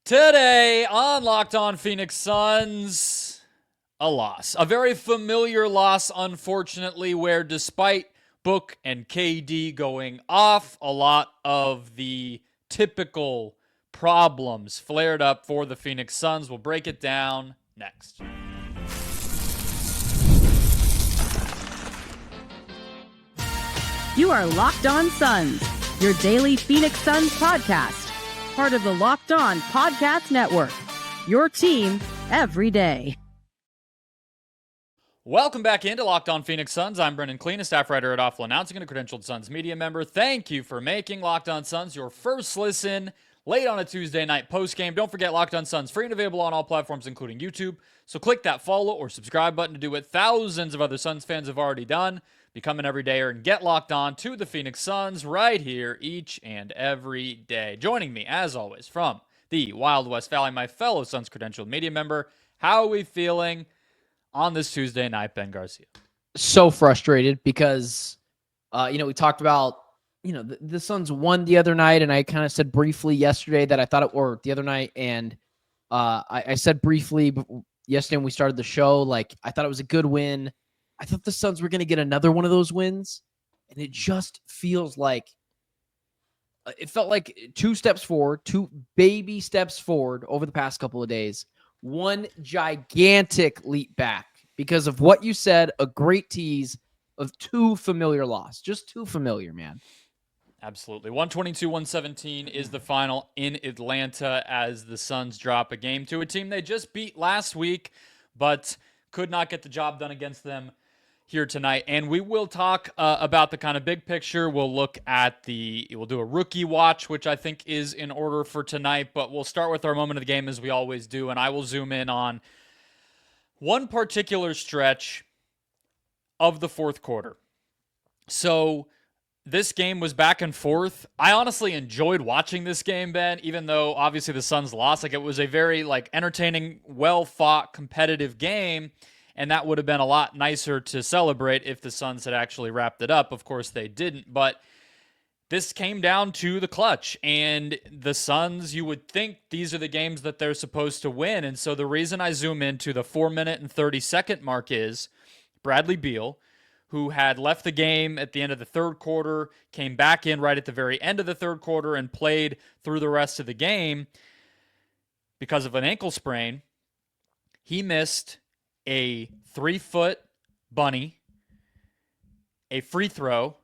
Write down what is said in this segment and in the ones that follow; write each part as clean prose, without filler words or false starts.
Today on Locked On Phoenix Suns, a loss. A very familiar loss, unfortunately, where despite Book and KD going off, a lot of the typical problems flared up for the Phoenix Suns. We'll break it down next. You are Locked On Suns, your daily Phoenix Suns podcast. Part of the Locked On Podcast Network, your team every day. Welcome back into Locked On Phoenix Suns. I'm Brendon Kleen, a staff writer at Awful Announcing and a credentialed Suns media member. Thank you for making Locked On Suns your first listen late on a Tuesday night postgame. Don't forget Locked On Suns, free and available on all platforms, including YouTube. So click that follow or subscribe button to do what thousands of other Suns fans have already done. Become an everydayer and get locked on to the Phoenix Suns right here each and every day. Joining me, as always, from the Wild West Valley, my fellow Suns credentialed media member. How are we feeling on this Tuesday night, Ben Garcia? So frustrated because, we talked about, the Suns won the other night, and I kind of said briefly yesterday that I thought it were the other night, and I said briefly yesterday when we started the show, like, I thought it was a good win. I thought the Suns were going to get another one of those wins, and it just feels like it felt like two baby steps forward over the past couple of days, one gigantic leap back because of what you said, a great tease of too familiar loss, just too familiar, man. Absolutely. 122-117 is the final in Atlanta as the Suns drop a game to a team they just beat last week, but could not get the job done against them here tonight. And we will talk about the kind of big picture. We'll do a rookie watch, which I think is in order for tonight, but we'll start with our moment of the game as we always do. And I will zoom in on one particular stretch of the fourth quarter. So this game was back and forth. I honestly enjoyed watching this game, Ben, even though obviously the Suns lost. Like, it was a very entertaining, well-fought, competitive game. And that would have been a lot nicer to celebrate if the Suns had actually wrapped it up. Of course, they didn't. But this came down to the clutch. And the Suns, you would think these are the games that they're supposed to win. And so the reason I zoom into the 4-minute and 30-second mark is Bradley Beal, who had left the game at the end of the third quarter, came back in right at the very end of the third quarter and played through the rest of the game because of an ankle sprain. He missed a 3-foot bunny, a free throw,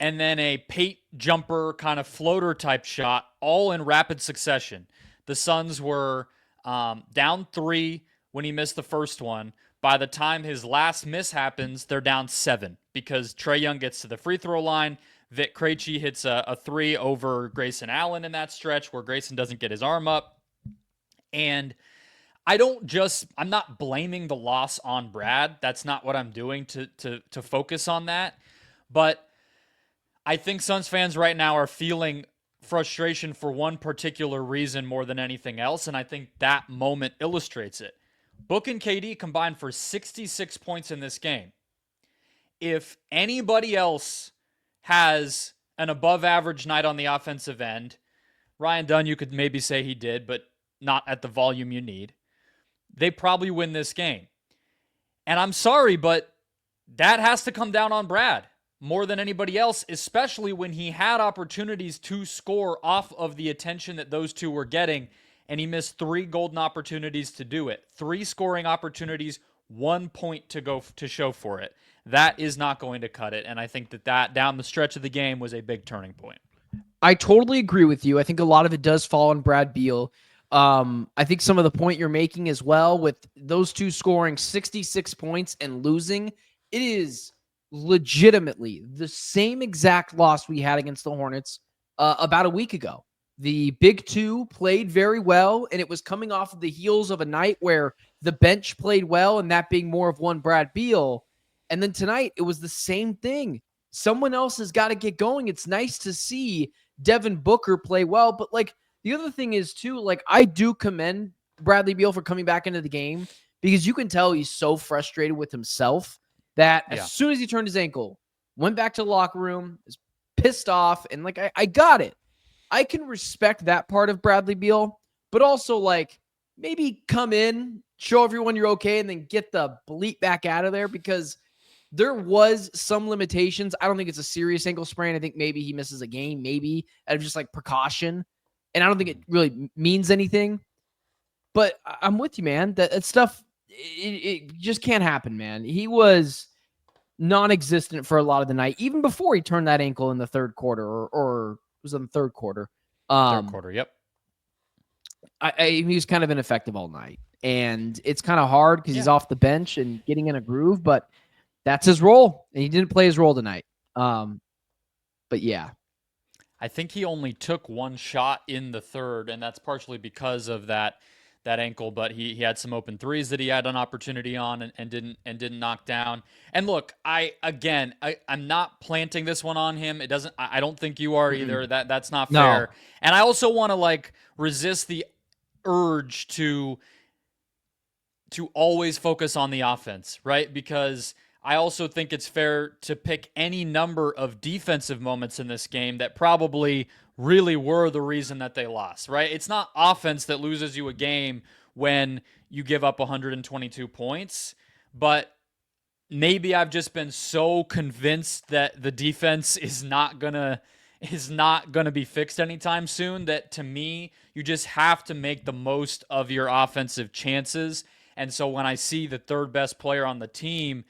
and then a Pate jumper kind of floater type shot, all in rapid succession. The Suns were down 3 when he missed the first one. By the time his last miss happens, they're down 7 because Trae Young gets to the free throw line. Vic Krejci hits a 3 over Grayson Allen in that stretch where Grayson doesn't get his arm up. And I'm not blaming the loss on Brad. That's not what I'm doing to focus on that. But I think Suns fans right now are feeling frustration for one particular reason more than anything else, and I think that moment illustrates it. Book and KD combined for 66 points in this game. If anybody else has an above-average night on the offensive end, Ryan Dunn, you could maybe say he did, but not at the volume you need. They probably win this game. And I'm sorry, but that has to come down on Brad more than anybody else, especially when he had opportunities to score off of the attention that those two were getting, and he missed 3 golden opportunities to do it. 3 scoring opportunities, 1 point to go to show for it. That is not going to cut it, and I think that down the stretch of the game was a big turning point. I totally agree with you. I think a lot of it does fall on Brad Beal. I think some of the point you're making as well with those two scoring 66 points and losing, it is legitimately the same exact loss we had against the Hornets about a week ago. The big two played very well, and it was coming off of the heels of a night where the bench played well, and that being more of one Brad Beal. And then tonight, it was the same thing. Someone else has got to get going. It's nice to see Devin Booker play well, but the other thing is too, I do commend Bradley Beal for coming back into the game because you can tell he's so frustrated with himself that as soon as he turned his ankle, went back to the locker room, is pissed off, and I got it. I can respect that part of Bradley Beal, but also like maybe come in, show everyone you're okay, and then get the bleep back out of there, because there was some limitations. I don't think it's a serious ankle sprain. I think maybe he misses a game, maybe out of just like precaution. And I don't think it really means anything. But I'm with you, man. That stuff, it just can't happen, man. He was non-existent for a lot of the night, even before he turned that ankle in the third quarter, or it was in the third quarter. Third quarter, yep. He was kind of ineffective all night. And it's kind of hard because he's off the bench and getting in a groove, but that's his role. And he didn't play his role tonight. But yeah. I think he only took one shot in the third, and that's partially because of that ankle, but he had some open threes that he had an opportunity on and didn't knock down. And look, I'm not planting this one on him. I don't think you are either. That's not fair. No. And I also want to like resist the urge to always focus on the offense, right? Because I also think it's fair to pick any number of defensive moments in this game that probably really were the reason that they lost, right? It's not offense that loses you a game when you give up 122 points, but maybe I've just been so convinced that the defense is not gonna be fixed anytime soon that, to me, you just have to make the most of your offensive chances. And so when I see the third best player on the team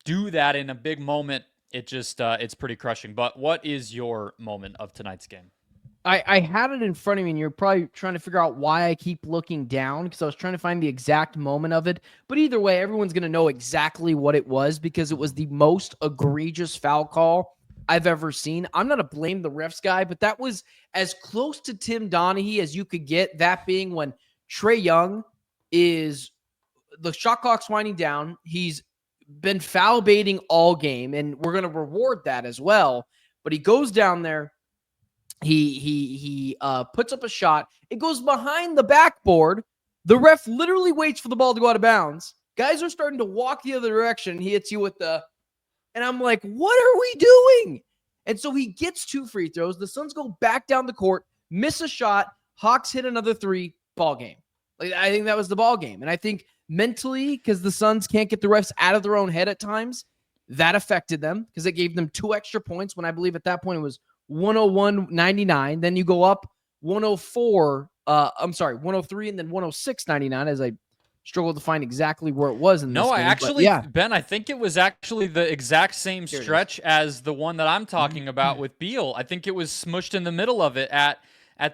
do that in a big moment, it's pretty crushing. But what is your moment of tonight's game? I had it in front of me, and you're probably trying to figure out why I keep looking down, because I was trying to find the exact moment of it. But either way, everyone's going to know exactly what it was, because it was the most egregious foul call I've ever seen. I'm not to blame the refs guy, but that was as close to Tim Donaghy as you could get, that being when Trae Young the shot clock's winding down. He's been foul baiting all game, and we're going to reward that as well. But he goes down there. He puts up a shot. It goes behind the backboard. The ref literally waits for the ball to go out of bounds. Guys are starting to walk the other direction. He hits you with and I'm like, what are we doing? And so he gets 2 free throws. The Suns go back down the court, miss a shot. Hawks hit another 3, ball game. Like, I think that was the ball game. And I think mentally, because the Suns can't get the refs out of their own head at times, that affected them, because it gave them 2 extra points when I believe at that point it was 101-99. Then you go up 103 and then 106-99, as I struggled to find exactly where it was in this game. Ben, I think it was actually the exact same stretch as the one that I'm talking about with Beal. I think it was smushed in the middle of it at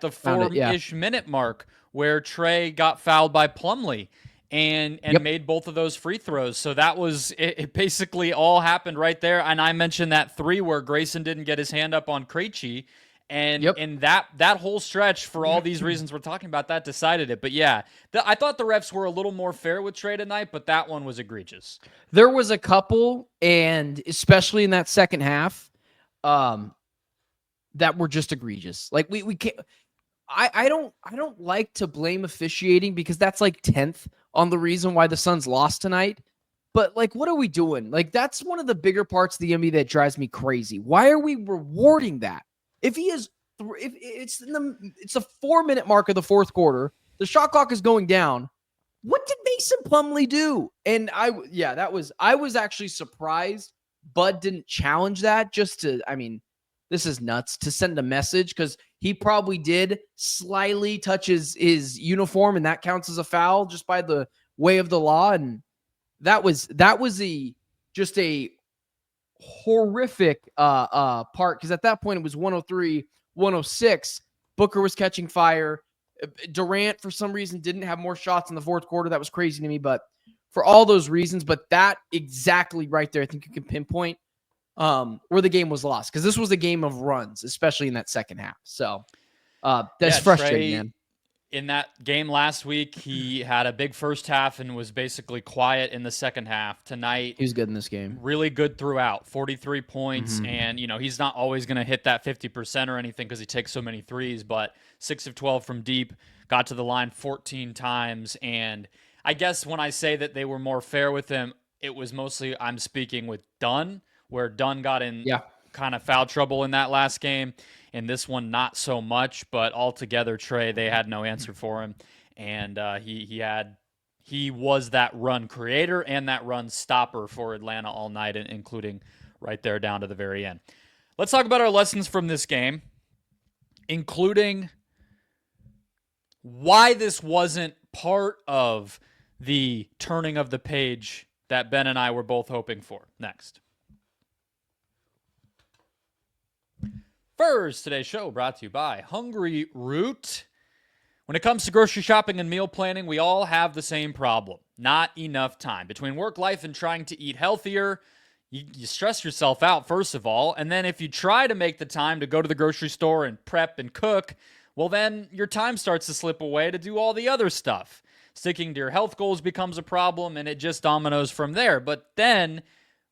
the 4-ish minute mark, where Trae got fouled by Plumlee and made both of those free throws. So that was it. Basically all happened right there. And I mentioned that 3 where Grayson didn't get his hand up on Krejci. And in that whole stretch, for all these reasons we're talking about, that decided it. But yeah, I thought the refs were a little more fair with Trae tonight, but that one was egregious. There was a couple, and especially in that second half, that were just egregious. Like we can't. I don't like to blame officiating, because that's like 10th on the reason why the Suns lost tonight. But like, what are we doing? Like, that's one of the bigger parts of the NBA that drives me crazy. Why are we rewarding that? If he is, if it's it's a 4-minute mark of the fourth quarter, the shot clock is going down. What did Mason Plumlee do? And I was actually surprised Bud didn't challenge that, this is nuts, to send a message, because he probably did slightly touch his uniform, and that counts as a foul just by the way of the law. And that was just a horrific part, because at that point it was 103-106. Booker was catching fire. Durant, for some reason, didn't have more shots in the fourth quarter. That was crazy to me, but for all those reasons, but that exactly right there, I think you can pinpoint where the game was lost, because this was a game of runs, especially in that second half. So that's frustrating, man. In that game last week, he had a big first half and was basically quiet in the second half. Tonight, he was good in this game. Really good throughout. 43 points, and he's not always going to hit that 50% or anything, because he takes so many threes, but 6 of 12 from deep, got to the line 14 times. And I guess when I say that they were more fair with him, it was mostly I'm speaking with Dunn, where Dunn got in kind of foul trouble in that last game. In this one, not so much, but altogether, Trey, they had no answer for him. And he was that run creator and that run stopper for Atlanta all night, including right there down to the very end. Let's talk about our lessons from this game, including why this wasn't part of the turning of the page that Ben and I were both hoping for. Next. First, today's show brought to you by Hungry Root. When it comes to grocery shopping and meal planning, we all have the same problem. Not enough time. Between work life and trying to eat healthier, you stress yourself out, first of all. And then if you try to make the time to go to the grocery store and prep and cook, well, then your time starts to slip away to do all the other stuff. Sticking to your health goals becomes a problem, and it just dominoes from there. But then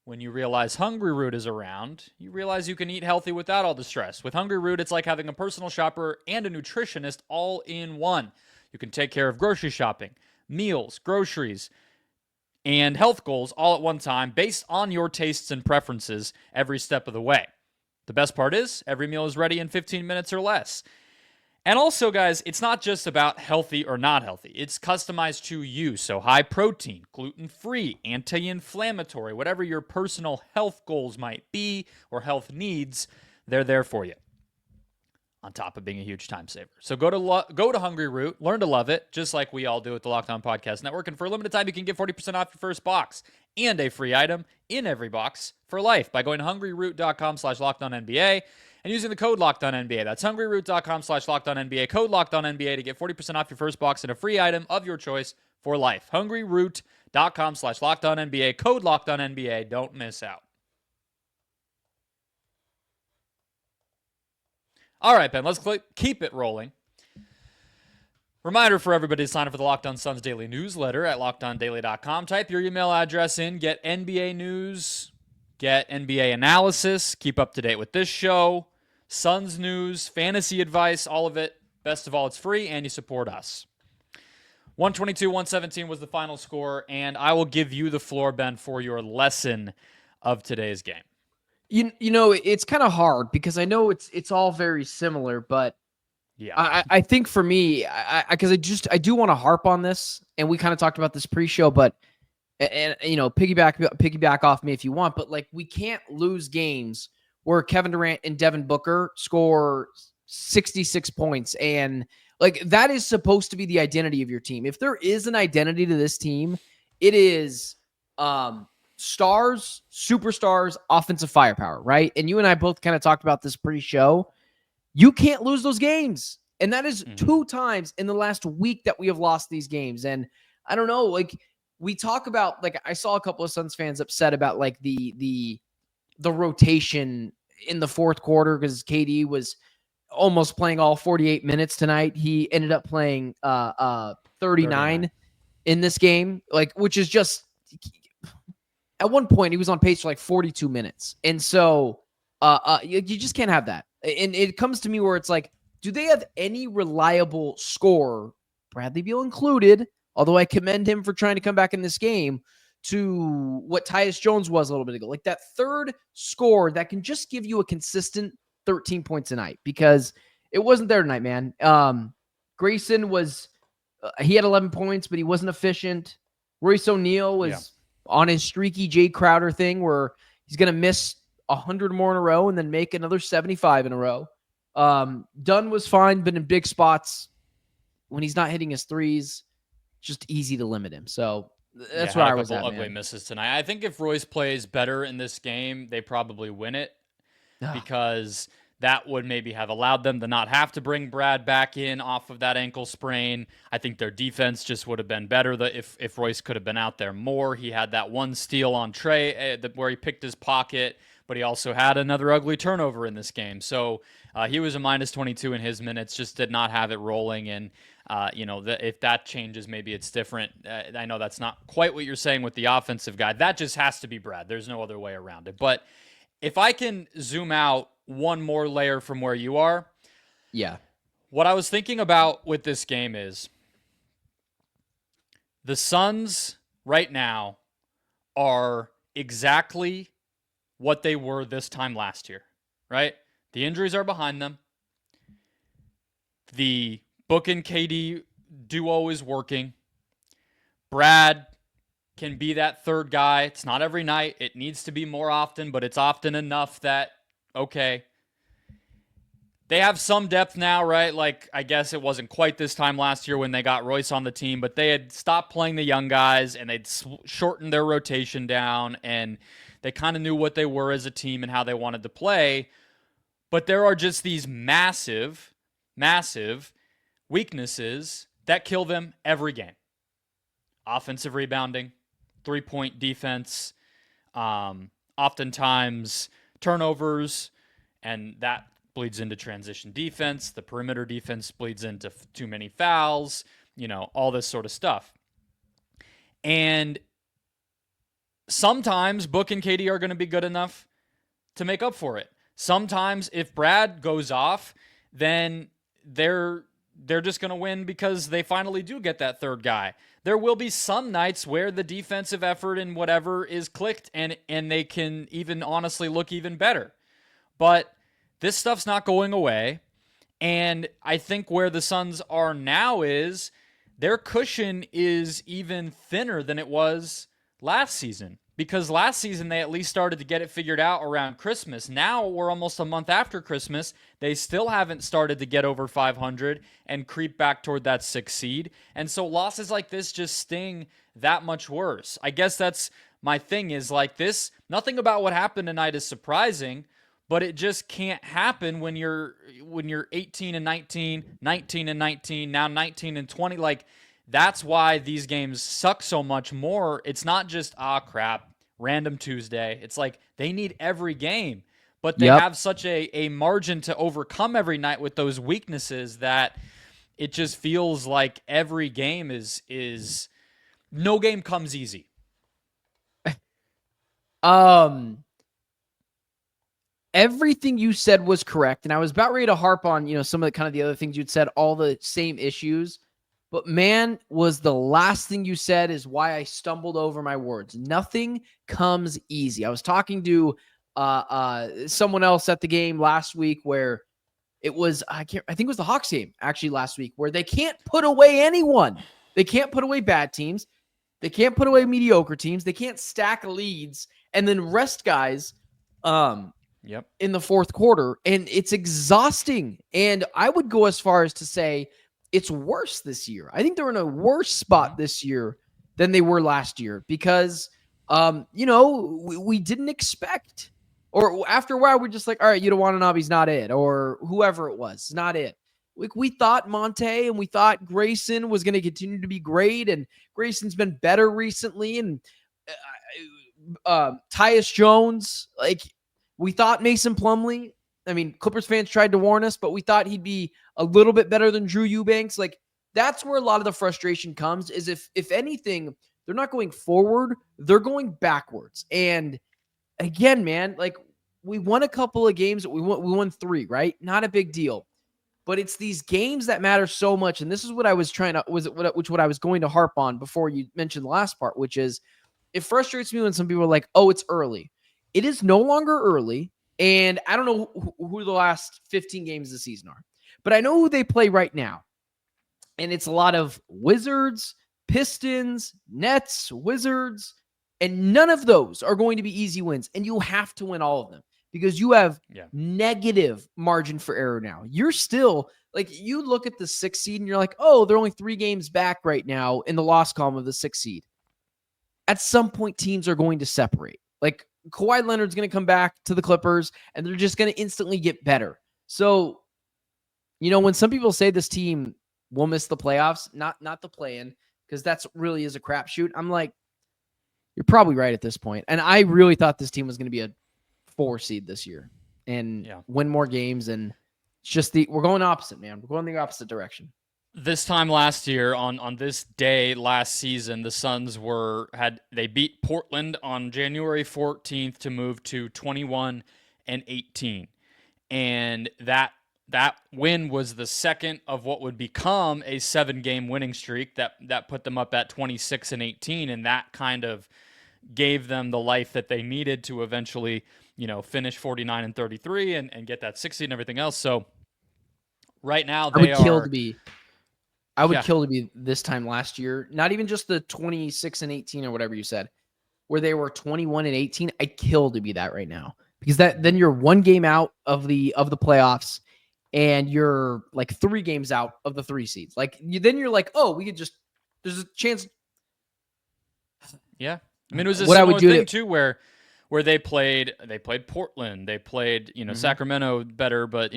when you realize Hungry Root is around, you realize you can eat healthy without all the stress. With Hungry Root, it's like having a personal shopper and a nutritionist all in one. You can take care of grocery shopping, meals, groceries, and health goals all at one time based on your tastes and preferences every step of the way. The best part is every meal is ready in 15 minutes or less. And also, guys, it's not just about healthy or not healthy. It's customized to you. So high protein, gluten-free, anti-inflammatory, whatever your personal health goals might be or health needs, they're there for you. On top of being a huge time saver. So go to Hungry Root, learn to love it, just like we all do at the Locked On Podcast Network. And for a limited time, you can get 40% off your first box and a free item in every box for life by going to hungryroot.com/LockedOnNBA and using the code LockedOnNBA. That's hungryroot.com/LockedOnNBA, code LockedOnNBA to get 40% off your first box and a free item of your choice for life. hungryroot.com/LockedOnNBA, code LockedOnNBA. Don't miss out. All right, Ben, let's keep it rolling. Reminder for everybody to sign up for the Locked On Suns daily newsletter at LockedOnDaily.com. Type your email address in, get NBA news, get NBA analysis, keep up to date with this show, Suns news, fantasy advice, all of it. Best of all, it's free, and you support us. 122-117 was the final score, and I will give you the floor, Ben, for your lesson of today's game. You know, it's kind of hard because I know it's all very similar, but yeah, I think for me, because I do want to harp on this, and we kind of talked about this pre-show, but and you know, piggyback off me if you want, but like we can't lose games where Kevin Durant and Devin Booker score 66 points, and like that is supposed to be the identity of your team. If there is an identity to this team, it is stars, superstars, offensive firepower, right? And you and I both kind of talked about this pre-show. You can't lose those games. And that is 2 times in the last week that we have lost these games. And I don't know, like we talk about, like I saw a couple of Suns fans upset about like the rotation in the fourth quarter because KD was almost playing all 48 minutes tonight. He ended up playing 39 in this game, like which is just at one point he was on pace for like 42 minutes. And so you just can't have that. And it comes to me where it's like, do they have any reliable scorer, Bradley Beal included, although I commend him for trying to come back in this game, to what Tyus Jones was a little bit ago? Like that third scorer that can just give you a consistent 13 points a night, because it wasn't there tonight, man. Grayson was, he had 11 points, but he wasn't efficient. Royce O'Neal was on his streaky Jay Crowder thing where he's going to miss 100 more in a row and then make another 75 in a row. Dunn was fine, but in big spots, when he's not hitting his threes, just easy to limit him. So that's where I was at, ugly misses tonight. I think if Royce plays better in this game, they probably win it because that would maybe have allowed them to not have to bring Brad back in off of that ankle sprain. I think their defense just would have been better if Royce could have been out there more. He had that one steal on Trey where he picked his pocket, but he also had another ugly turnover in this game. So he was a minus 22 in his minutes, just did not have it rolling. And, if that changes, maybe it's different. I know that's not quite what you're saying with the offensive guy. That just has to be Brad. There's no other way around it. But if I can zoom out one more layer from where you are. Yeah. What I was thinking about with this game is the Suns right now are exactly what they were this time last year. right? The injuries are behind them. The Book and KD duo is working. Brad can be that third guy. It's not every night. It needs to be more often, but it's often enough that, okay. They have some depth now, right? Like, I guess it wasn't quite this time last year when they got Royce on the team, but they had stopped playing the young guys and they'd shortened their rotation down, and they kind of knew what they were as a team and how they wanted to play. But there are just these massive, massive weaknesses that kill them every game. Offensive rebounding, three-point defense, oftentimes turnovers, and that bleeds into transition defense. The perimeter defense bleeds into too many fouls, all this sort of stuff. And sometimes Book and KD are going to be good enough to make up for it. Sometimes if Brad goes off, then they're just going to win because they finally do get that third guy. There will be some nights where the defensive effort and whatever is clicked and they can even honestly look even better. But this stuff's not going away. And I think where the Suns are now is their cushion is even thinner than it was last season. Because last season they at least started to get it figured out around Christmas. Now we're almost a month after Christmas. They still haven't started to get over 500 and creep back toward that 6th seed. And so losses like this just sting that much worse. I guess that's my thing is like this. Nothing about what happened tonight is surprising, but it just can't happen when you're 18 and 19, 19 and 19, now 19 and 20. Like, that's why these games suck so much more. It's not just, crap, random Tuesday. It's like they need every game, but they have such a margin to overcome every night with those weaknesses that it just feels like every game is no game comes easy. Everything you said was correct, and I was about ready to harp on, some of the kind of the other things you'd said, all the same issues. But man, was the last thing you said is why I stumbled over my words. Nothing comes easy. I was talking to someone else at the game last week where it was, I think it was the Hawks game actually last week, where they can't put away anyone. They can't put away bad teams. They can't put away mediocre teams. They can't stack leads and then rest guys in the fourth quarter. And it's exhausting. And I would go as far as to say it's worse this year. I think they're in a worse spot this year than they were last year because, we didn't expect, or after a while, we're just like, all right, Watanabe's not it, or whoever it was, not it. We thought Monte and we thought Grayson was going to continue to be great, and Grayson's been better recently, and Tyus Jones, we thought Mason Plumlee. I mean, Clippers fans tried to warn us, but we thought he'd be a little bit better than Drew Eubanks. That's where a lot of the frustration comes, is if anything, they're not going forward, they're going backwards. And again, man, we won a couple of games. We won 3, right? Not a big deal. But it's these games that matter so much. And this is what I was what I was going to harp on before you mentioned the last part, which is it frustrates me when some people are like, oh, it's early. It is no longer early. And I don't know who the last 15 games of the season are, but I know who they play right now. And it's a lot of Wizards, Pistons, Nets, Wizards, and none of those are going to be easy wins. And you have to win all of them because you have negative margin for error now. You're still, you look at the 6th seed and you're like, oh, they're only 3 games back right now in the loss column of the 6th seed. At some point, teams are going to separate. Kawhi Leonard's going to come back to the Clippers, and they're just going to instantly get better. So, when some people say this team will miss the playoffs, not the play-in, because that's really is a crapshoot, I'm like, you're probably right at this point. And I really thought this team was going to be a 4 seed this year and win more games. And it's just we're going opposite, man. We're going the opposite direction. This time last year, on this day last season, the Suns they beat Portland on January 14th to move to 21-18, and that win was the second of what would become a 7-game winning streak that put them up at 26-18, and that kind of gave them the life that they needed to eventually finish 49 and 33 and get that 60 and everything else. So right now I they would kill are. to be. I would Yeah. kill to be this time last year. Not even just the 26 and 18 or whatever you said, where they were 21 and 18. I'd kill to be that right now because then you're one game out of the playoffs, and you're like 3 games out of the 3 seeds. Like then you're like, oh, we could just. There's a chance. Yeah. I mean, it was a What I would similar do thing too, where they played Portland, they played Sacramento better, but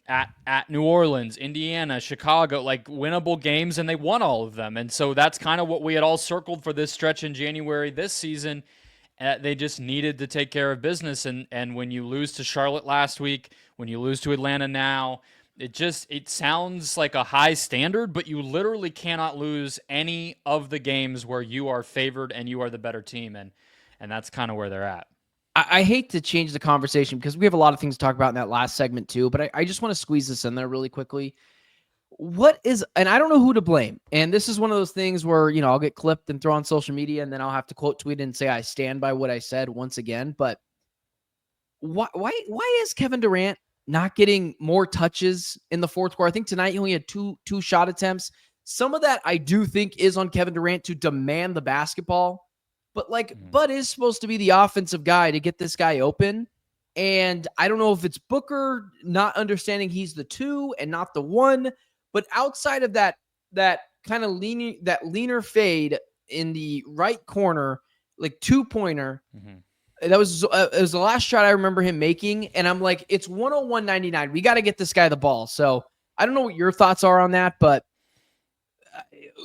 at New Orleans, Indiana, Chicago, like winnable games, and they won all of them. And so that's kind of what we had all circled for this stretch in January this season. They just needed to take care of business, and when you lose to Charlotte last week, when you lose to Atlanta now, it sounds like a high standard, but you literally cannot lose any of the games where you are favored and you are the better team, and that's kind of where they're at. I hate to change the conversation because we have a lot of things to talk about in that last segment too, but I just want to squeeze this in there really quickly. And I don't know who to blame. And this is one of those things where, I'll get clipped and throw on social media, and then I'll have to quote tweet and say I stand by what I said once again. But why is Kevin Durant not getting more touches in the fourth quarter? I think tonight he only had two shot attempts. Some of that I do think is on Kevin Durant to demand the basketball. But Bud is supposed to be the offensive guy to get this guy open. And I don't know if it's Booker not understanding he's the 2 and not the 1. But outside of that kind of leaner fade in the right corner, like 2-pointer, it was the last shot I remember him making. And I'm like, it's 101.99. We got to get this guy the ball. So I don't know what your thoughts are on that, but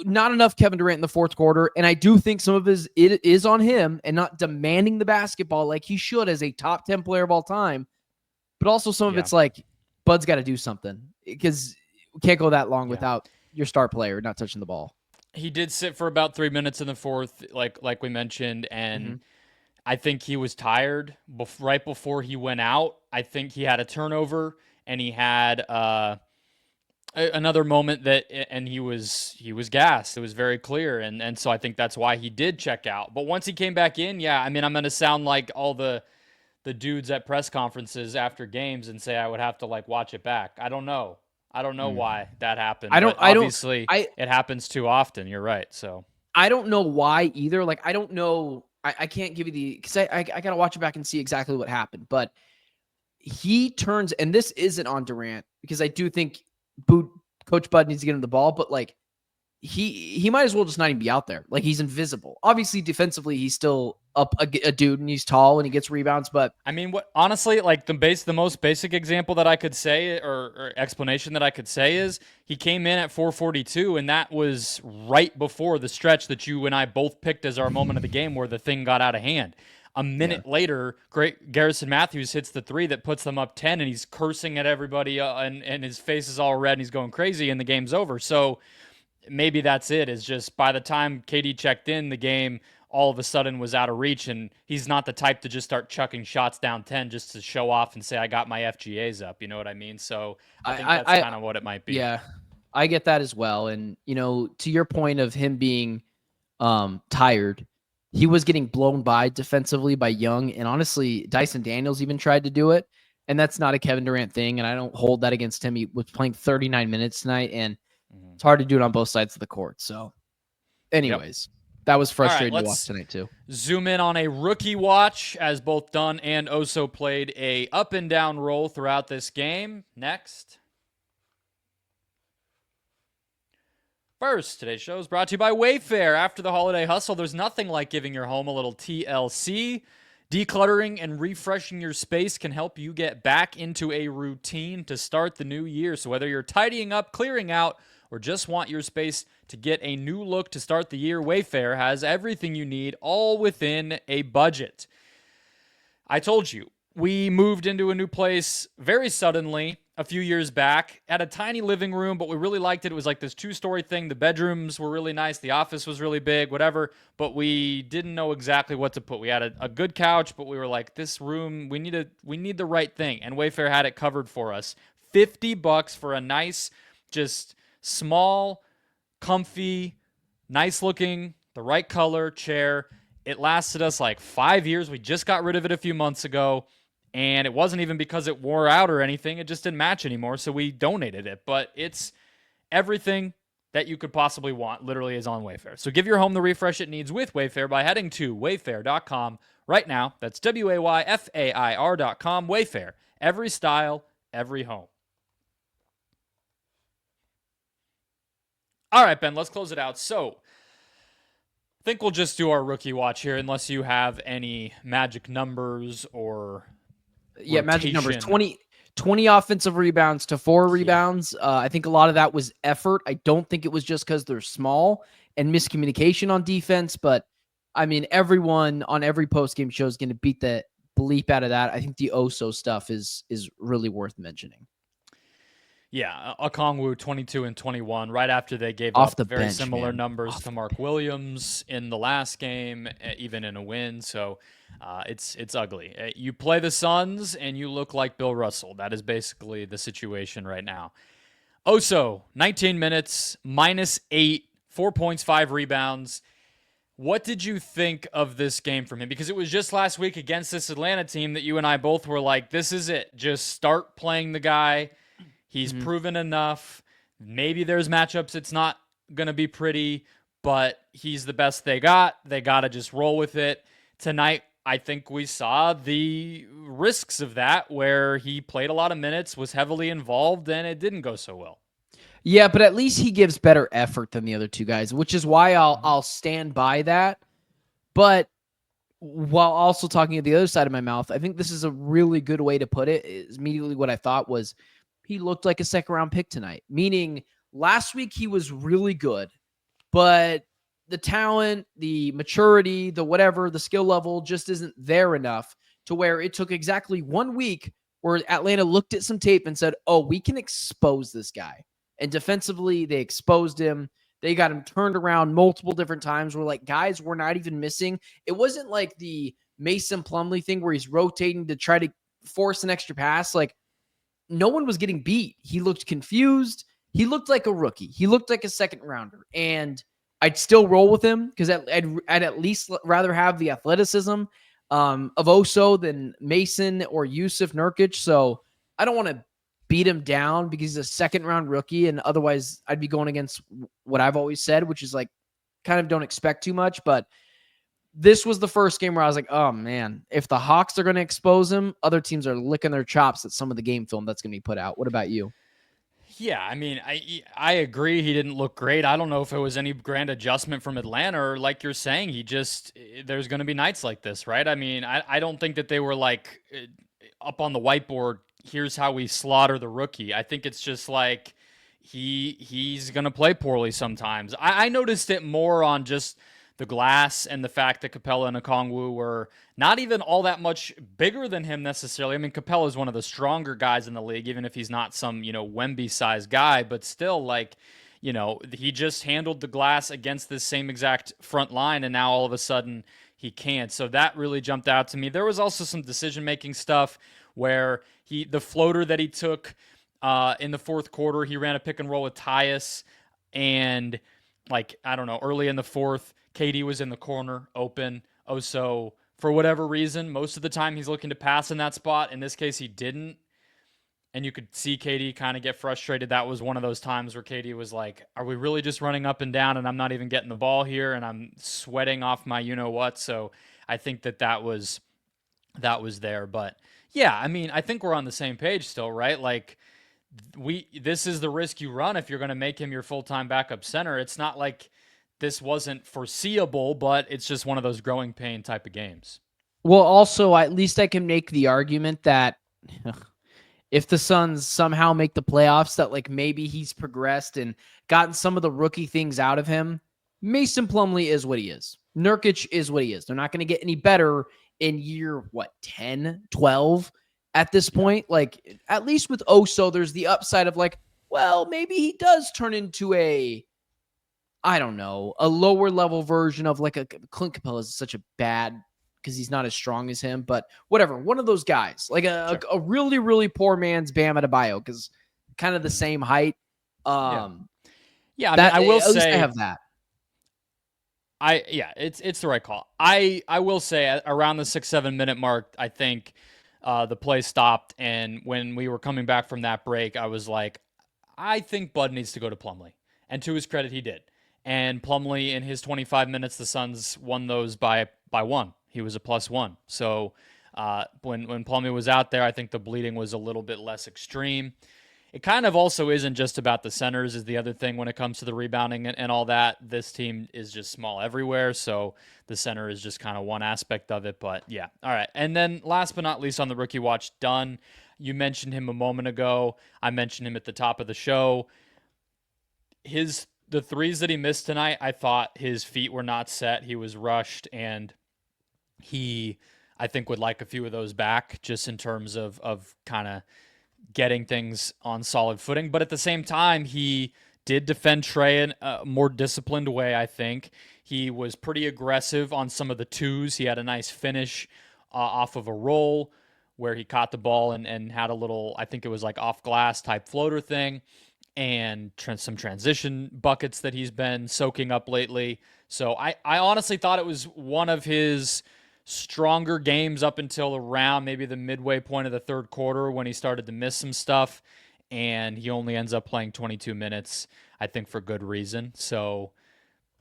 not enough Kevin Durant in the fourth quarter. And I do think some of it is on him and not demanding the basketball like he should as a top 10 player of all time. But also some of it's like, Bud's got to do something because we can't go that long without your star player not touching the ball. He did sit for about 3 minutes in the fourth, like we mentioned, and I think he was tired right before he went out. I think he had a turnover, and he had another moment and he was gassed. It was very clear, and so I think that's why he did check out. But once he came back in, I mean, I'm going to sound like all the dudes at press conferences after games and say I would have to watch it back. I don't know why that happened. Obviously, it happens too often. You're right. So I don't know why either. I don't know. I can't give you because I got to watch it back and see exactly what happened. But he turns, and this isn't on Durant because I do think Coach Bud needs to get him the ball, but he might as well just not even be out there. He's invisible. Obviously, defensively, he's still up a dude, and he's tall, and he gets rebounds. But I mean, honestly, the most basic example that I could say or explanation that I could say is he came in at 4:42, and that was right before the stretch that you and I both picked as our moment of the game where the thing got out of hand. A minute later, Garrison Matthews hits the 3 that puts them up 10, and he's cursing at everybody, and his face is all red, and he's going crazy, and the game's over. So maybe that's it. Is just by the time KD checked in, the game all of a sudden was out of reach, and he's not the type to just start chucking shots down 10 just to show off and say, I got my FGAs up. You know what I mean? So I think that's kind of what it might be. Yeah, I get that as well. And, to your point of him being tired, he was getting blown by defensively by Young. And honestly, Dyson Daniels even tried to do it. And that's not a Kevin Durant thing. And I don't hold that against him. He was playing 39 minutes tonight, and it's hard to do it on both sides of the court. So anyways, that was frustrating to watch tonight too. Zoom in on a rookie watch as both Dunn and Oso played a up and down role throughout this game. Next. First, today's show is brought to you by Wayfair. After the holiday hustle, there's nothing like giving your home a little TLC. Decluttering and refreshing your space can help you get back into a routine to start the new year. So whether you're tidying up, clearing out, or just want your space to get a new look to start the year, Wayfair has everything you need, all within a budget. I told you, we moved into a new place very suddenly a few years back, had a tiny living room, but we really liked it. It was like this 2-story thing. The bedrooms were really nice. The office was really big, whatever, but we didn't know exactly what to put. We had a good couch, but we were like, this room, we need the right thing, and Wayfair had it covered for us. $50 for a nice, just small, comfy, nice looking, the right color chair. It lasted us like 5 years. We just got rid of it a few months ago, and it wasn't even because it wore out or anything. It just didn't match anymore, so we donated it. But it's everything that you could possibly want literally is on Wayfair. So give your home the refresh it needs with Wayfair by heading to wayfair.com right now. That's WAYFAIR.com. Wayfair. Every style, every home. All right, Ben, let's close it out. So I think we'll just do our rookie watch here unless you have any magic numbers or magic numbers. rotation. 20 offensive rebounds to 4 rebounds. I think a lot of that was effort. I don't think it was just because they're small and miscommunication on defense, but I mean, everyone on every post-game show is going to beat the bleep out of that. I think the Oso stuff is really worth mentioning. Yeah, Okongwu 22 and 21 right after they gave Off up the very bench, similar man. numbers Off to the Mark Williams in the last game, even in a win. So it's ugly. You play the Suns and you look like Bill Russell. That is basically the situation right now. Oso, 19 minutes, -8, 4 points, 5 rebounds. What did you think of this game from him? Because it was just last week against this Atlanta team that you and I both were like, this is it. Just start playing the guy. He's proven enough. Maybe there's matchups it's not going to be pretty, but he's the best they got. They got to just roll with it. Tonight, I think we saw the risks of that where he played a lot of minutes, was heavily involved, and it didn't go so well. Yeah, but at least he gives better effort than the other two guys, which is why I'll stand by that. But while also talking to the other side of my mouth, I think this is a really good way to put it. Is immediately what I thought was he looked like a second-round pick tonight, meaning last week he was really good, but the talent, the maturity, the whatever, the skill level just isn't there enough to where it took exactly 1 week where Atlanta looked at some tape and said, oh, we can expose this guy. And defensively, they exposed him. They got him turned around multiple different times where, like, guys were not even missing. It wasn't like the Mason Plumlee thing where he's rotating to try to force an extra pass. Like, no one was getting beat. He looked confused. He looked like a rookie. He looked like a second rounder. And I'd still roll with him because I'd at least rather have the athleticism of Oso than Mason or Yusuf Nurkic. So I don't want to beat him down because he's a second round rookie. And otherwise I'd be going against what I've always said, which is like, kind of don't expect too much. But this was the first game where I was like, oh man, if the Hawks are going to expose him, other teams are licking their chops at some of the game film that's going to be put out. What about you? Yeah, I mean, I agree he didn't look great. I don't know if it was any grand adjustment from Atlanta or like you're saying, there's going to be nights like this, right? I mean, I don't think that they were like up on the whiteboard, here's how we slaughter the rookie. I think it's just like he's going to play poorly sometimes. I noticed it more on just the glass and the fact that Capella and Okongwu were not even all that much bigger than him necessarily. I mean, Capella is one of the stronger guys in the league, even if he's not some, Wemby-sized guy, but still, like, he just handled the glass against this same exact front line, and now all of a sudden he can't. So that really jumped out to me. There was also some decision-making stuff where the floater that he took in the fourth quarter, he ran a pick and roll with Tyus, and, like, I don't know, early in the fourth, KD was in the corner, open. So for whatever reason, most of the time he's looking to pass in that spot. In this case, he didn't. And you could see KD kind of get frustrated. That was one of those times where KD was like, are we really just running up and down and I'm not even getting the ball here and I'm sweating off my you-know-what? So I think that was there. But yeah, I mean, I think we're on the same page still, right? Like, this is the risk you run if you're going to make him your full-time backup center. It's not like this wasn't foreseeable, but it's just one of those growing pain type of games. Well, also, at least I can make the argument that if the Suns somehow make the playoffs, that like maybe he's progressed and gotten some of the rookie things out of him. Mason Plumlee is what he is. Nurkic is what he is. They're not going to get any better in year, 10, 12 at this point. Like, at least with Oso, there's the upside of like, well, maybe he does turn into a lower level version of like a Clint Capella is such a bad because he's not as strong as him, but whatever. One of those guys, like a really, really poor man's Bam Adebayo, because kind of the same height. Yeah, I will say I have that. It's the right call. I will say around the 6-7 minute mark, I think the play stopped, and when we were coming back from that break, I was like, I think Bud needs to go to Plumlee. And to his credit, he did. And Plumlee, in his 25 minutes, the Suns won those by one. He was a +1. So when Plumlee was out there, I think the bleeding was a little bit less extreme. It kind of also isn't just about the centers is the other thing when it comes to the rebounding and all that. This team is just small everywhere, so the center is just kind of one aspect of it. But yeah, all right. And then last but not least on the rookie watch, Dunn. You mentioned him a moment ago. I mentioned him at the top of the show. The threes that he missed tonight, I thought his feet were not set. He was rushed, and he, I think, would like a few of those back just in terms of kind of getting things on solid footing. But at the same time, he did defend Trey in a more disciplined way, I think. He was pretty aggressive on some of the twos. He had a nice finish off of a roll where he caught the ball and had a little, I think it was like off glass type floater thing, and some transition buckets that he's been soaking up lately. So I honestly thought it was one of his stronger games up until around maybe the midway point of the third quarter when he started to miss some stuff, and he only ends up playing 22 minutes, I think for good reason. So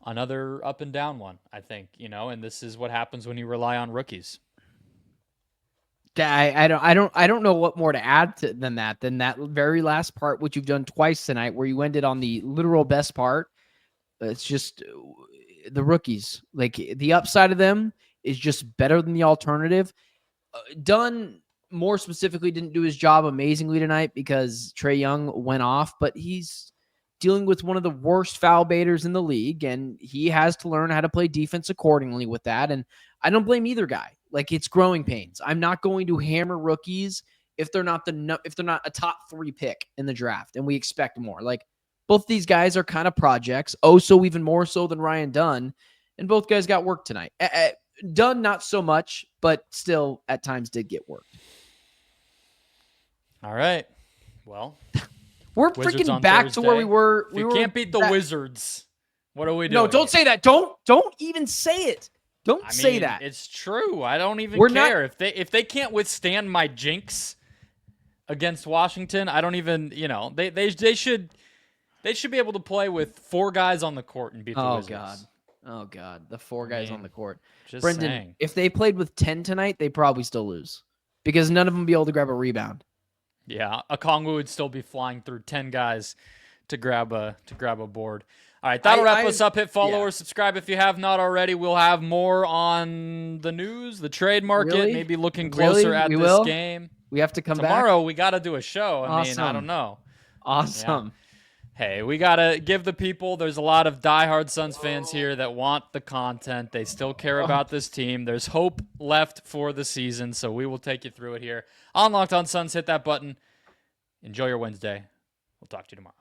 another up and down one, I think, and this is what happens when you rely on rookies. I don't know what more to add than that very last part, which you've done twice tonight, where you ended on the literal best part. It's just the rookies. Like, the upside of them is just better than the alternative. Dunn, more specifically, didn't do his job amazingly tonight because Trae Young went off, but he's dealing with one of the worst foul baiters in the league, and he has to learn how to play defense accordingly with that. And I don't blame either guy. Like, it's growing pains. I'm not going to hammer rookies if they're not a top 3 pick in the draft, and we expect more. Like, both these guys are kind of projects. So even more so than Ryan Dunn, and both guys got work tonight. Dunn, not so much, but still at times did get work. All right. Well, we're freaking back Thursday. To where we were. If you can't beat the Wizards, what are we doing? No, don't say that. Don't even say it. Don't say that. It's true. I don't even care. If they can't withstand my jinx against Washington, I don't even, they should be able to play with 4 guys on the court and beat the Wizards. Oh God, the 4 guys on the court. Brendon, saying. If they played with 10 tonight, they probably still lose because none of them would be able to grab a rebound. Yeah, Okongwu would still be flying through 10 guys to grab a board. All right, that'll wrap us up. Hit follow or subscribe if you have not already. We'll have more on the news, the trade market, maybe looking closer at this game. We have to come tomorrow. Back? We got to do a show. I mean, I don't know. Awesome. Yeah. Hey, we got to give the people, there's a lot of diehard Suns fans here that want the content. They still care about this team. There's hope left for the season, so we will take you through it here on Locked On Suns. Hit that button. Enjoy your Wednesday. We'll talk to you tomorrow.